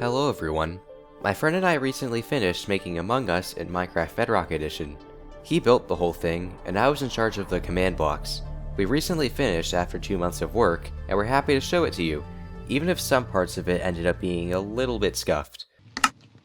Hello everyone. My friend and I recently finished making Among Us in Minecraft Bedrock Edition. He built the whole thing, and I was in charge of the command blocks. We recently finished after 2 months of work, and we're happy to show it to you, even if some parts of it ended up being a little bit scuffed.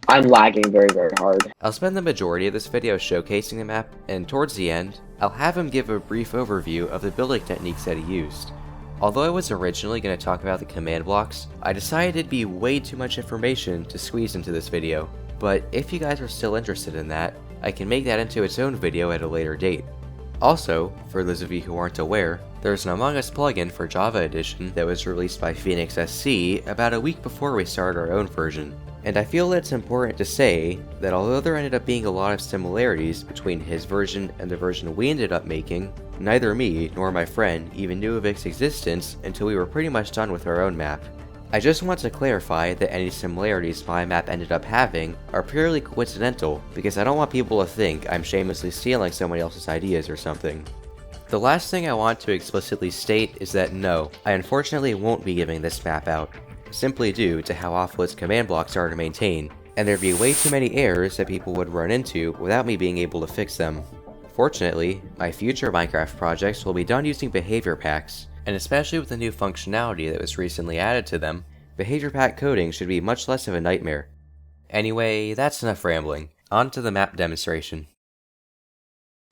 I'm lagging very hard. I'll spend the majority of this video showcasing the map, and towards the end, I'll have him give a brief overview of the building techniques that he used. Although I was originally going to talk about the command blocks, I decided it'd be way too much information to squeeze into this video, but if you guys are still interested in that, I can make that into its own video at a later date. Also, for those of you who aren't aware, there's an Among Us plugin for Java Edition that was released by Phoenix SC about a week before we started our own version. And I feel it's important to say that although there ended up being a lot of similarities between his version and the version we ended up making, neither me nor my friend even knew of its existence until we were pretty much done with our own map. I just want to clarify that any similarities my map ended up having are purely coincidental, because I don't want people to think I'm shamelessly stealing somebody else's ideas or something. The last thing I want to explicitly state is that no, I unfortunately won't be giving this map out, simply due to how awful its command blocks are to maintain, and there'd be way too many errors that people would run into without me being able to fix them. Fortunately, my future Minecraft projects will be done using behavior packs, and especially with the new functionality that was recently added to them, behavior pack coding should be much less of a nightmare. Anyway, that's enough rambling. On to the map demonstration.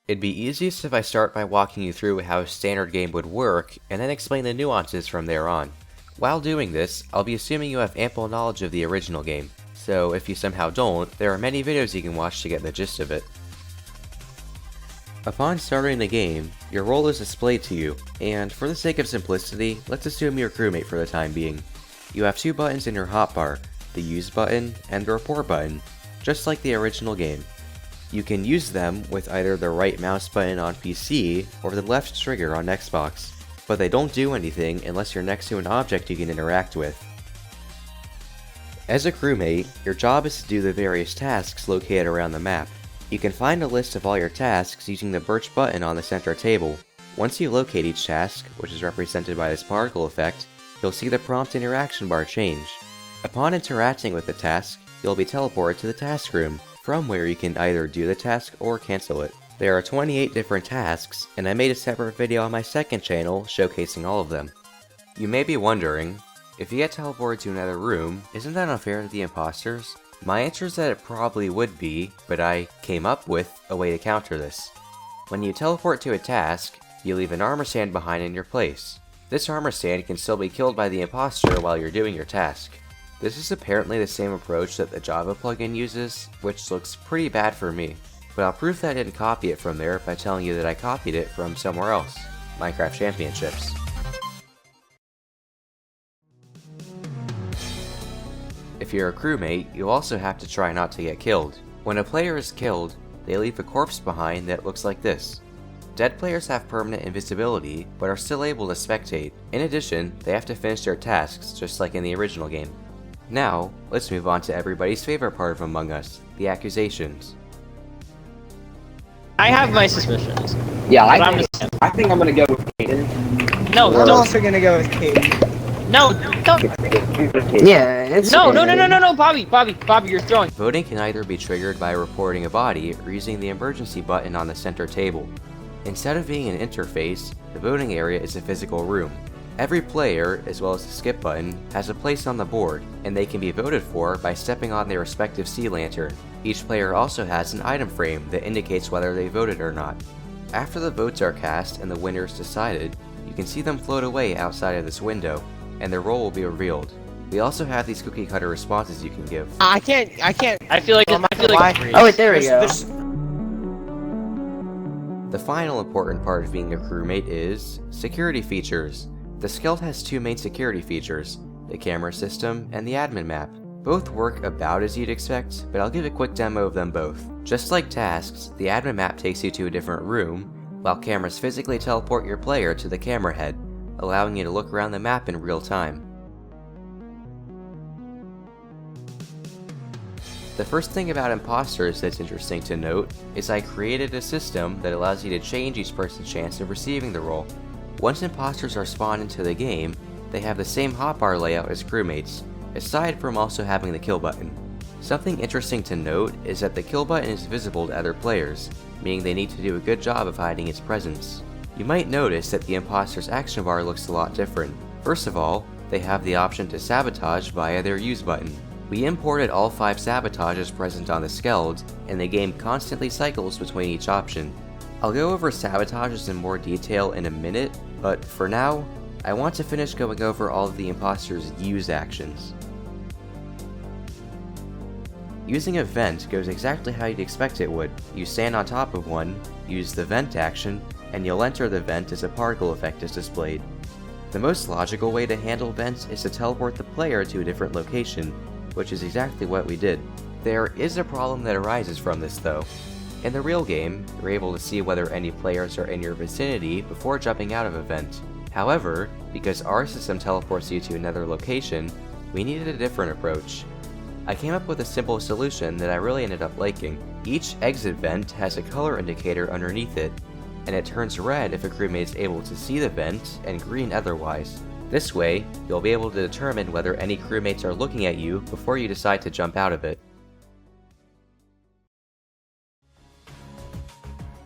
It'd be easiest if I start by walking you through how a standard game would work, and then explain the nuances from there on. While doing this, I'll be assuming you have ample knowledge of the original game, so if you somehow don't, there are many videos you can watch to get the gist of it. Upon starting the game, your role is displayed to you, and for the sake of simplicity, let's assume you're crewmate for the time being. You have two buttons in your hotbar, the use button and the report button, just like the original game. You can use them with either the right mouse button on PC or the left trigger on Xbox, but they don't do anything unless you're next to an object you can interact with. As a crewmate, your job is to do the various tasks located around the map. You can find a list of all your tasks using the birch button on the center table. Once you locate each task, which is represented by this particle effect, you'll see the prompt interaction bar change. Upon interacting with the task, you'll be teleported to the task room, from where you can either do the task or cancel it. There are 28 different tasks, and I made a separate video on my second channel showcasing all of them. You may be wondering, if you get teleported to another room, isn't that unfair to the imposters? My answer is that it probably would be, but I came up with a way to counter this. When you teleport to a task, you leave an armor stand behind in your place. This armor stand can still be killed by the imposter while you're doing your task. This is apparently the same approach that the Java plugin uses, which looks pretty bad for me. But I'll prove that I didn't copy it from there by telling you that I copied it from somewhere else, Minecraft Championships. If you're a crewmate, you'll also have to try not to get killed. When a player is killed, they leave a corpse behind that looks like this. Dead players have permanent invisibility, but are still able to spectate. In addition, they have to finish their tasks just like in the original game. Now, let's move on to everybody's favorite part of Among Us, the accusations. I have my suspicions. Yeah, I think I'm gonna go with Caiden. No, I'm don't. also gonna go with Caiden. No, don't. Yeah, it's No, Bobby, you're throwing. Voting can either be triggered by reporting a body or using the emergency button on the center table. Instead of being an interface, the voting area is a physical room. Every player, as well as the skip button, has a place on the board, and they can be voted for by stepping on their respective sea lantern. Each player also has an item frame that indicates whether they voted or not. After the votes are cast and the winner is decided, you can see them float away outside of this window, and their role will be revealed. We also have these cookie cutter responses you can give. I can't. I feel like Oh wait, there we go. The final important part of being a crewmate is security features. The Skeld has two main security features, the camera system and the admin map. Both work about as you'd expect, but I'll give a quick demo of them both. Just like tasks, the admin map takes you to a different room, while cameras physically teleport your player to the camera head, allowing you to look around the map in real time. The first thing about imposters that's interesting to note is I created a system that allows you to change each person's chance of receiving the role. Once imposters are spawned into the game, they have the same hotbar layout as crewmates, aside from also having the kill button. Something interesting to note is that the kill button is visible to other players, meaning they need to do a good job of hiding its presence. You might notice that the imposter's action bar looks a lot different. First of all, they have the option to sabotage via their use button. We imported all 5 sabotages present on the skeld, and the game constantly cycles between each option. I'll go over sabotages in more detail in a minute, but for now, I want to finish going over all of the imposter's use actions. Using a vent goes exactly how you'd expect it would. You stand on top of one, use the vent action, and you'll enter the vent as a particle effect is displayed. The most logical way to handle vents is to teleport the player to a different location, which is exactly what we did. There is a problem that arises from this though. In the real game, you're able to see whether any players are in your vicinity before jumping out of a vent. However, because our system teleports you to another location, we needed a different approach. I came up with a simple solution that I really ended up liking. Each exit vent has a color indicator underneath it, and it turns red if a crewmate is able to see the vent, and green otherwise. This way, you'll be able to determine whether any crewmates are looking at you before you decide to jump out of it.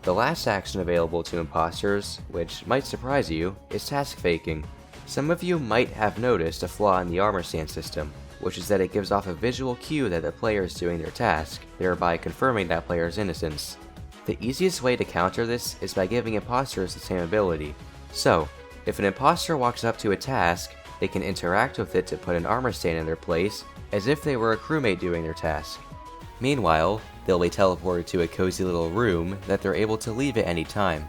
The last action available to imposters, which might surprise you, is task faking. Some of you might have noticed a flaw in the armor stand system, which is that it gives off a visual cue that the player is doing their task, thereby confirming that player's innocence. The easiest way to counter this is by giving imposters the same ability. So, if an imposter walks up to a task, they can interact with it to put an armor stand in their place, as if they were a crewmate doing their task. Meanwhile, they'll be teleported to a cozy little room that they're able to leave at any time.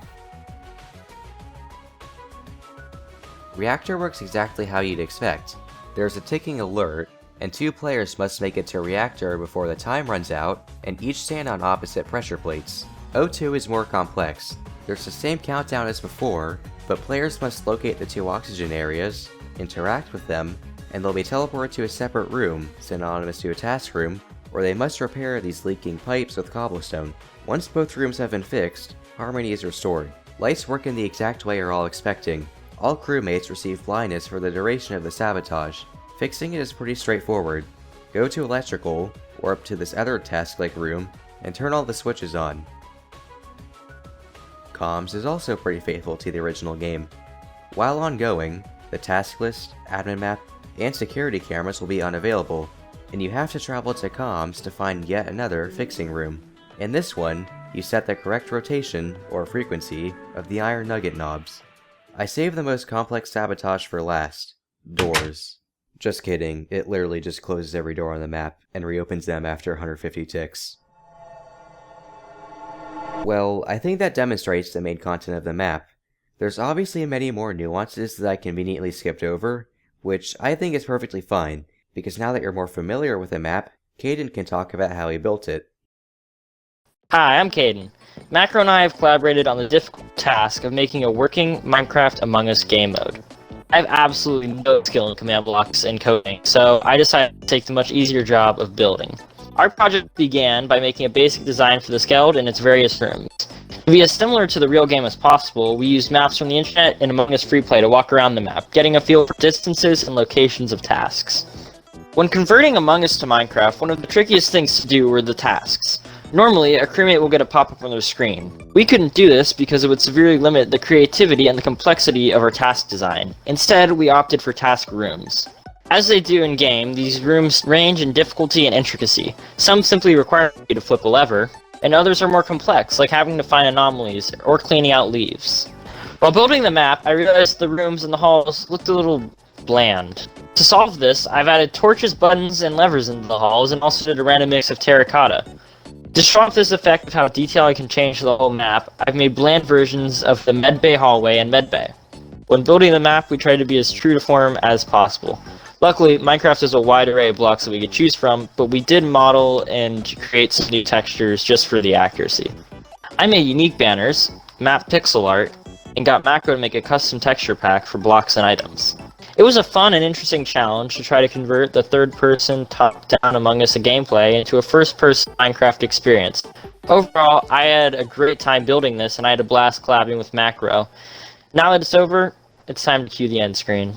Reactor works exactly how you'd expect. There's a ticking alert, and 2 players must make it to reactor before the time runs out, and each stand on opposite pressure plates. O2 is more complex. There's the same countdown as before, but players must locate the 2 oxygen areas, interact with them, and they'll be teleported to a separate room, synonymous to a task room, where they must repair these leaking pipes with cobblestone. Once both rooms have been fixed, harmony is restored. Lights work in the exact way you're all expecting. All crewmates receive blindness for the duration of the sabotage. Fixing it is pretty straightforward. Go to electrical, or up to this other task-like room, and turn all the switches on. Comms is also pretty faithful to the original game. While ongoing, the task list, admin map, and security cameras will be unavailable, and you have to travel to comms to find yet another fixing room. In this one, you set the correct rotation, or frequency, of the iron nugget knobs. I saved the most complex sabotage for last. Doors. Just kidding, it literally just closes every door on the map, and reopens them after 150 ticks. Well, I think that demonstrates the main content of the map. There's obviously many more nuances that I conveniently skipped over, which I think is perfectly fine, because now that you're more familiar with the map, Caiden can talk about how he built it. Hi, I'm Caiden. Macro and I have collaborated on the difficult task of making a working Minecraft Among Us game mode. I have absolutely no skill in command blocks and coding, so I decided to take the much easier job of building. Our project began by making a basic design for the skeld and its various rooms. To be as similar to the real game as possible, we used maps from the internet and Among Us Freeplay to walk around the map, getting a feel for distances and locations of tasks. When converting Among Us to Minecraft, one of the trickiest things to do were the tasks. Normally, a crewmate will get a pop-up on their screen. We couldn't do this because it would severely limit the creativity and the complexity of our task design. Instead, we opted for task rooms. As they do in-game, these rooms range in difficulty and intricacy. Some simply require you to flip a lever, and others are more complex, like having to find anomalies or cleaning out leaves. While building the map, I realized the rooms and the halls looked a little bland. To solve this, I've added torches, buttons, and levers into the halls, and also did a random mix of terracotta. To show off this effect of how detailed I can change the whole map, I've made bland versions of the medbay hallway and medbay. When building the map, we tried to be as true to form as possible. Luckily, Minecraft has a wide array of blocks that we could choose from, but we did model and create some new textures just for the accuracy. I made unique banners, map pixel art, and got Macro to make a custom texture pack for blocks and items. It was a fun and interesting challenge to try to convert the third-person top-down Among Us gameplay into a first-person Minecraft experience. Overall, I had a great time building this, and I had a blast collabing with Macro. Now that it's over, it's time to cue the end screen.